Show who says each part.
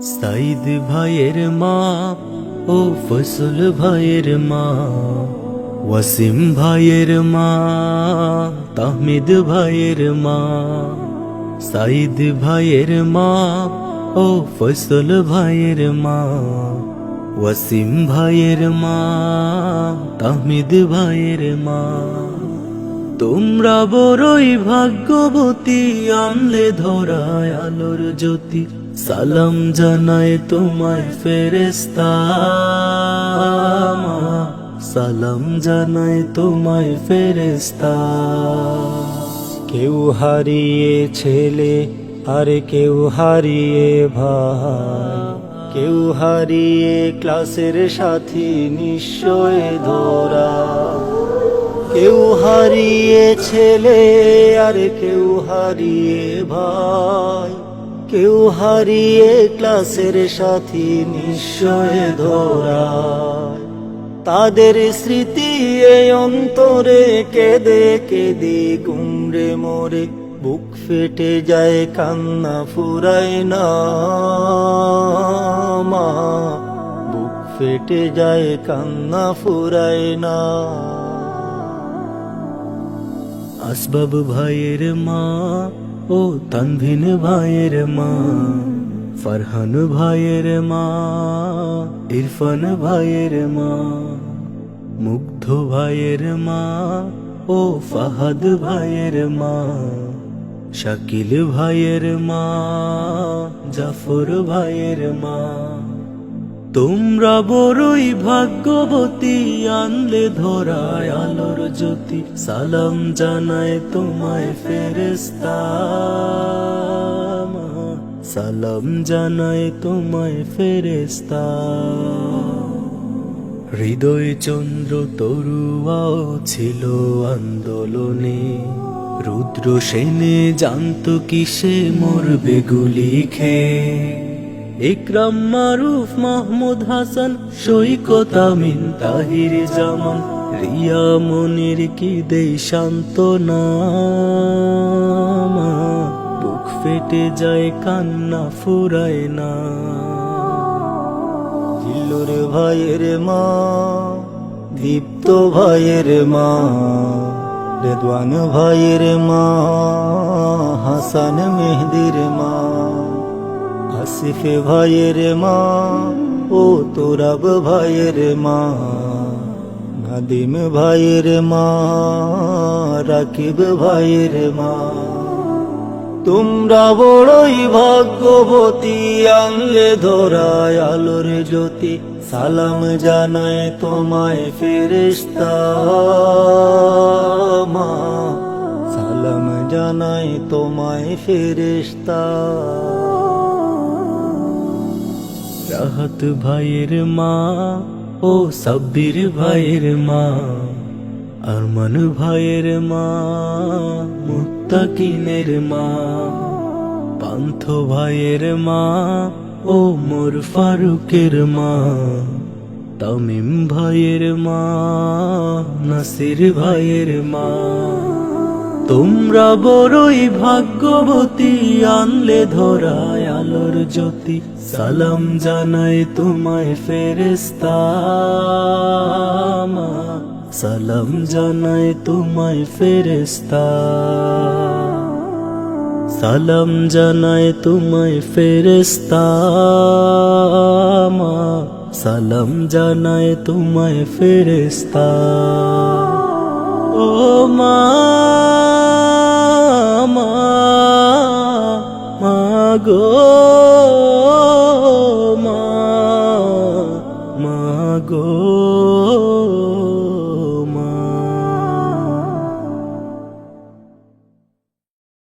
Speaker 1: সাইদ ভাইয়ের মা ও ফসল ভাইয়ের মা, ওয়াসিম ভাইয়ের মা, তাহমিদ ভাইয়ের মা। সাইদ ভাইয়ের মা ও ফসল ভাইয়ের মা, ওয়াসিম ভাইয়ের মা, তাহমিদ ভাইয়ের মা। তোমরা বড়ই ভাগ্যবতী, আনলে ধরায় আলোর জ্যোতি। সালাম জানায় তোমায় ফেরেশতা মা, সালাম জানায় তোমায় ফেরেশতা।
Speaker 2: কেউ হারিয়ে ছেলে আর কেউ হারিয়ে ভাই, কেউ হারিয়ে ক্লাসের সাথী নিশ্চয় ধরা। কেউ হারিয়ে ছেলে আর কেউ হারিয়ে ভাই, কেউ হারিয়ে ক্লাসের সাথী নিশ্চয় ধরা। তাদের স্মৃতি এই অন্তরে কেঁদে কেঁদে গুমরে মরে, বুক ফেটে যায় কান্না ফুরায় না মা, বুক ফেটে যায় কান্না ফুরায় না।
Speaker 1: আসবাব ভাইয়ের মা ও তানভীন ভাইয়ের মা, ফরহান ভাইয়ের মা, ইরফান ভাইয়ের মা, মুগ্ধ ভাইয়ের মা ও ফাহাদ ভাইয়ের মা, শাকিল ভাইয়ের মা, জাফর ভাইয়ের মা। তোমরা বড়ই ভাগ্যবতী, আনলে ধরায় আলোর জ্যোতি। সালাম জানায় তোমায় ফেরেশতা মা, সালাম জানায় তোমায় ফেরেশতা। হৃদয় চন্দ্র তরুয়াও ছিল আন্দোলনে, রুদ্র সেনে জানত কিসে মরবে গুলি খেয়ে। ইকরাম মারুফ মাহমুদ হাসান, সৈকত আমিন তাহির জামান, রিয়া মনির কি দেই সান্ত্বনা মা, বুক ফেটে যায় কান্না ফুরায় না।
Speaker 2: জিল্লুর ভাইয়ের মা, দীপ্ত ভাইয়ের মা, রেদওয়ান ভাইয়ের মা, হাসান মেহেদির মা, আসিফ ভাইয়ের মা ও তোরাব ভাইয়ের মা, নাদিম ভাইয়ের মা, রাকিব ভাইয়ের মা। তোমরা বড়ই ভাগ্যবতী, আনলে ধরায় আলোর জ্যোতি। সালাম জানায় তোমায় ফেরেশতা মা, সালাম জানায় তোমায় ফেরেশতা।
Speaker 1: রাহাত ভাইয়ের মা ও সাব্বির ভাইয়ের মা, আরমান ভাইয়ের মা, মুত্তাকিনের মা, পান্থ ভাইয়ের মা ও মোর ফারুকের মা, তামিম ভাইয়ের মা, নাসির ভাইয়ের মা। তোমরা বড়ই ভাগ্যবতী, আনলে ধরায় আলোর জ্যোতি। সালাম জানায় তোমায় ফেরেশতা মা, সালাম জানায় তোমায় ফেরেশতা। সালাম জানায় তোমায় ফেরেশতা মা, সালাম জানায় তোমায় ফেরেশতা। ও মা, মা, মা গো মা, মা গো।